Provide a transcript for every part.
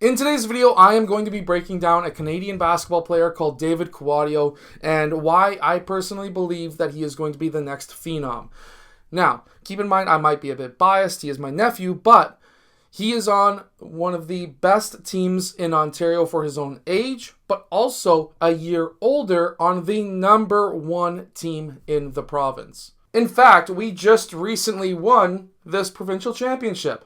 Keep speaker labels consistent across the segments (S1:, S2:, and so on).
S1: In today's video, I am going to be breaking down a Canadian basketball player called David Kouadio and why I personally believe that he is going to be the next Phenom. Now, keep in mind I might be a bit biased, he is my nephew, but he is on one of the best teams in Ontario for his own age, but also a year older on the #1 team in the province. In fact, we just recently won this provincial championship.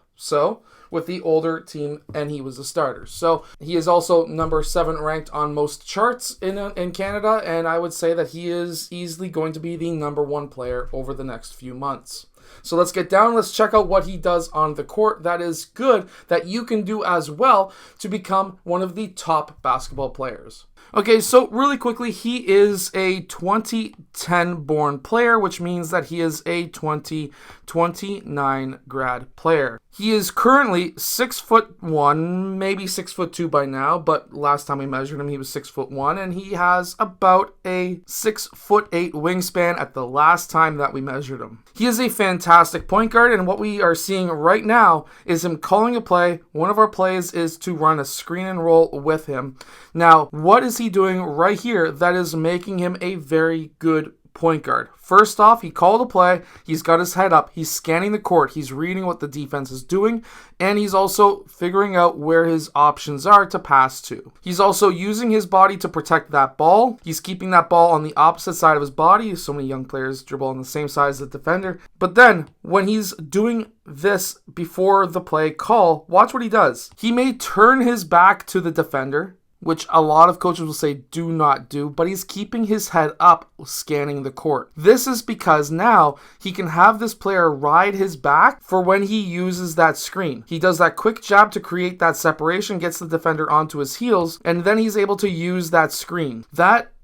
S1: With the older team, and he was a starter. So he is also #7 ranked on most charts in Canada, and I would say that he is easily going to be the #1 player over the next few months. So let's get down. Let's check out what he does on the court that is good, that you can do as well to become one of the top basketball players. Okay, so really quickly, he is a 2010 born player, which means that he is a 2029 grad player. He is currently 6'1", maybe 6'2" by now, but last time we measured him, he was 6'1", and he has about a 6'8" wingspan at the last time that we measured him. He is a fantastic point guard, and what we are seeing right now is him calling a play. One of our plays is to run a screen and roll with him. Now, what is he doing right here that is making him a very good point guard? First off, he called a play, he's got his head up, he's scanning the court, he's reading what the defense is doing, and he's also figuring out where his options are to pass to. He's also using his body to protect that ball. He's keeping that ball on the opposite side of his body. So many young players dribble on the same side as the defender. But then, when he's doing this before the play call, watch what he does. He may turn his back to the defender, which a lot of coaches will say do not do, but he's keeping his head up scanning the court. This is because now he can have this player ride his back for when he uses that screen. He does that quick jab to create that separation, gets the defender onto his heels, and then he's able to use that screen.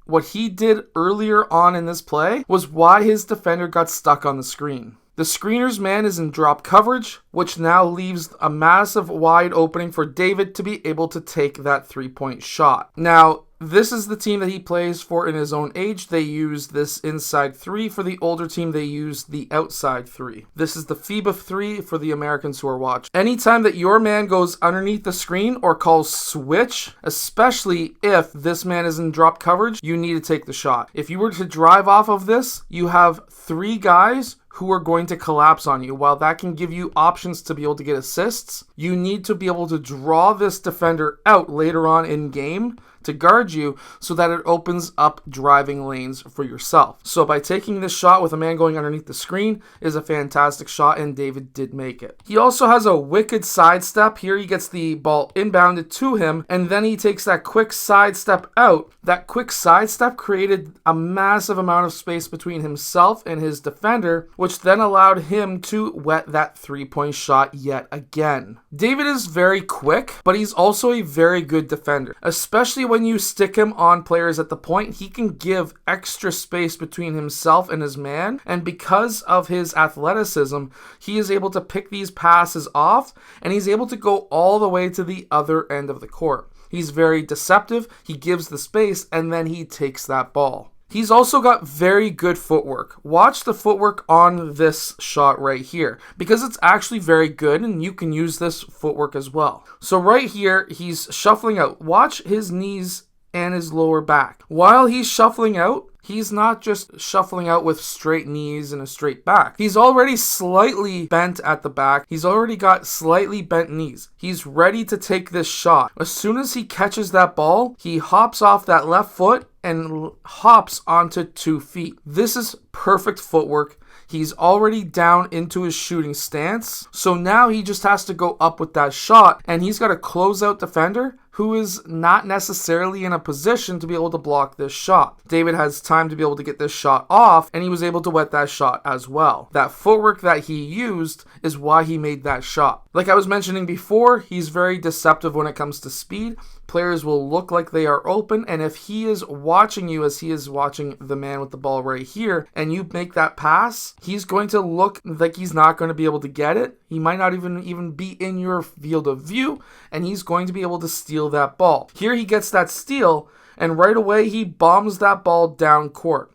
S1: What he did earlier on in this play was why his defender got stuck on the screen. The screener's man is in drop coverage, which now leaves a massive wide opening for David to be able to take that three-point shot. Now, this is the team that he plays for in his own age. They use this inside three. For the older team, they use the outside three. This is the FIBA 3 for the Americans who are watching. Anytime that your man goes underneath the screen or calls switch, especially if this man is in drop coverage, you need to take the shot. If you were to drive off of this, you have 3 guys who are going to collapse on you. While that can give you options to be able to get assists, you need to be able to draw this defender out later on in game to guard you so that it opens up driving lanes for yourself. So by taking this shot with a man going underneath the screen is a fantastic shot, and David did make it. He also has a wicked sidestep. Here he gets the ball inbounded to him, and then he takes that quick sidestep out. That quick sidestep created a massive amount of space between himself and his defender, which then allowed him to wet that three-point shot yet again. David is very quick, but he's also a very good defender, especially when you stick him on players at the point. He can give extra space between himself and his man, and because of his athleticism, he is able to pick these passes off, and he's able to go all the way to the other end of the court. He's very deceptive, he gives the space, and then he takes that ball. He's also got very good footwork. Watch the footwork on this shot right here, because it's actually very good and you can use this footwork as well. So right here, he's shuffling out. Watch his knees and his lower back. While he's shuffling out, he's not just shuffling out with straight knees and a straight back. He's already slightly bent at the back. He's already got slightly bent knees. He's ready to take this shot. As soon as he catches that ball, he hops off that left foot and hops onto 2 feet. This is perfect footwork. He's already down into his shooting stance. So now he just has to go up with that shot, and he's got a closeout defender who is not necessarily in a position to be able to block this shot. David has time to be able to get this shot off, and he was able to wet that shot as well. That footwork that he used is why he made that shot. Like I was mentioning before, he's very deceptive when it comes to speed. Players will look like they are open, and if he is watching you as he is watching the man with the ball right here, and you make that pass, he's going to look like he's not going to be able to get it. He might not even be in your field of view, and he's going to be able to steal that ball. Here he gets that steal, and right away he bombs that ball down court.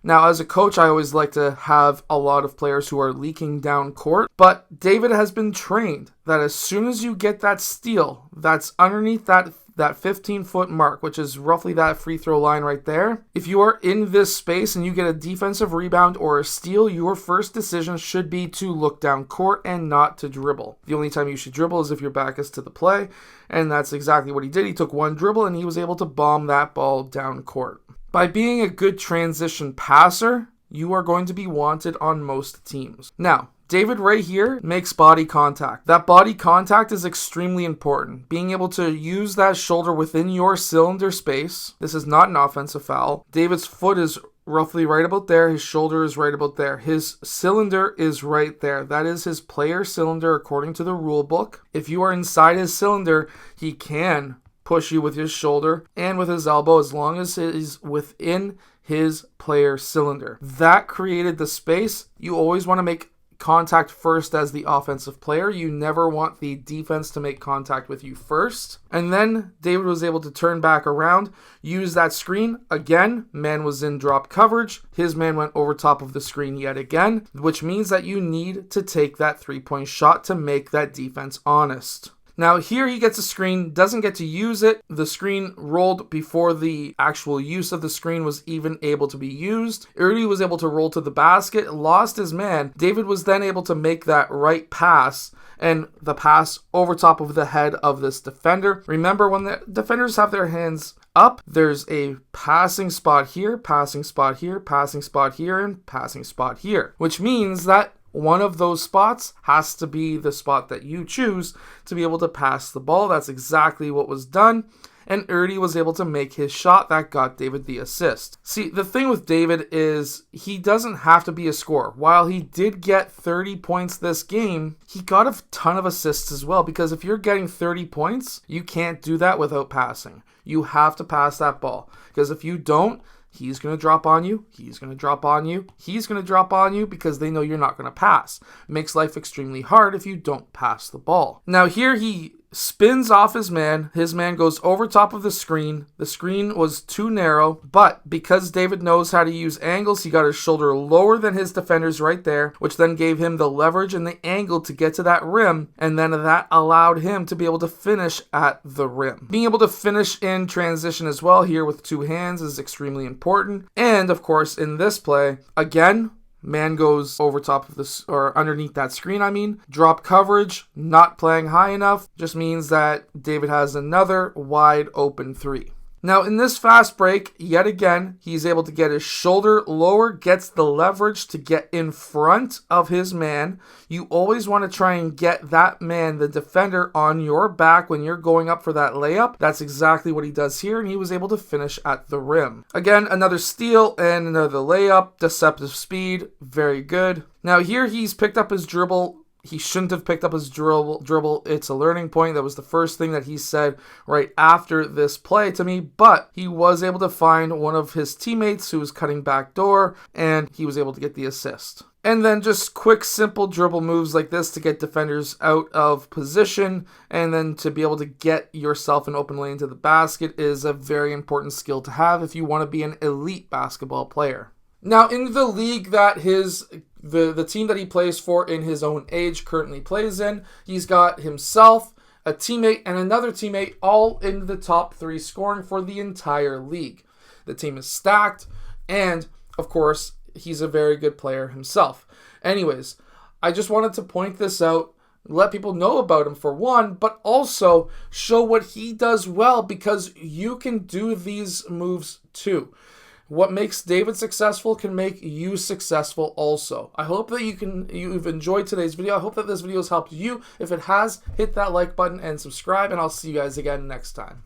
S1: Now, as a coach, I always like to have a lot of players who are leaking down court, but David has been trained that as soon as you get that steal that's underneath that 15-foot mark, which is roughly that free throw line right there, if you are in this space and you get a defensive rebound or a steal, your first decision should be to look down court and not to dribble. The only time you should dribble is if your back is to the play, and that's exactly what he did. He took one dribble and he was able to bomb that ball down court. By being a good transition passer, you are going to be wanted on most teams. Now, David right here makes body contact. That body contact is extremely important. Being able to use that shoulder within your cylinder space. This is not an offensive foul. David's foot is roughly right about there. His shoulder is right about there. His cylinder is right there. That is his player cylinder according to the rule book. If you are inside his cylinder, he can push you with his shoulder and with his elbow as long as it is within his player cylinder. That created the space. You always want to make contact first as the offensive player. You never want the defense to make contact with you first. And then David was able to turn back around, use that screen. Again, man was in drop coverage. His man went over top of the screen yet again, which means that you need to take that three-point shot to make that defense honest. Now here he gets a screen, doesn't get to use it. The screen rolled before the actual use of the screen was even able to be used. Erdy was able to roll to the basket, lost his man. David was then able to make that right pass, and the pass over top of the head of this defender. Remember, when the defenders have their hands up, there's a passing spot here, passing spot here, passing spot here, and passing spot here, which means that one of those spots has to be the spot that you choose to be able to pass the ball. That's exactly what was done. And Erdy was able to make his shot that got David the assist. See, the thing with David is he doesn't have to be a scorer. While he did get 30 points this game, he got a ton of assists as well, because if you're getting 30 points, you can't do that without passing. You have to pass that ball, because if you don't, he's going to drop on you, he's going to drop on you, he's going to drop on you, because they know you're not going to pass. It makes life extremely hard if you don't pass the ball. Now here he spins off his man goes over top of the screen was too narrow, but because David knows how to use angles, he got his shoulder lower than his defenders right there, which then gave him the leverage and the angle to get to that rim, and then that allowed him to be able to finish at the rim. Being able to finish in transition as well here with two hands is extremely important, and of course in this play, again, man goes over top of this, or underneath that screen, Drop coverage, not playing high enough, just means that David has another wide open three. Now in this fast break, yet again, he's able to get his shoulder lower, gets the leverage to get in front of his man. You always want to try and get that man, the defender, on your back when you're going up for that layup. That's exactly what he does here, and he was able to finish at the rim. Again, another steal and another layup, deceptive speed, very good. Now here he's picked up his dribble. He shouldn't have picked up his dribble. It's a learning point. That was the first thing that he said right after this play to me. But he was able to find one of his teammates who was cutting back door, and he was able to get the assist. And then just quick, simple dribble moves like this to get defenders out of position, and then to be able to get yourself an open lane to the basket is a very important skill to have if you want to be an elite basketball player. Now, in the league that the team that he plays for in his own age currently plays in, he's got himself, a teammate, and another teammate all in the top 3 scoring for the entire league. The team is stacked, and of course, he's a very good player himself. Anyways, I just wanted to point this out, let people know about him for one, but also show what he does well, because you can do these moves too. What makes David successful can make you successful also. I hope that you've enjoyed today's video. I hope that this video has helped you. If it has, hit that like button and subscribe, and I'll see you guys again next time.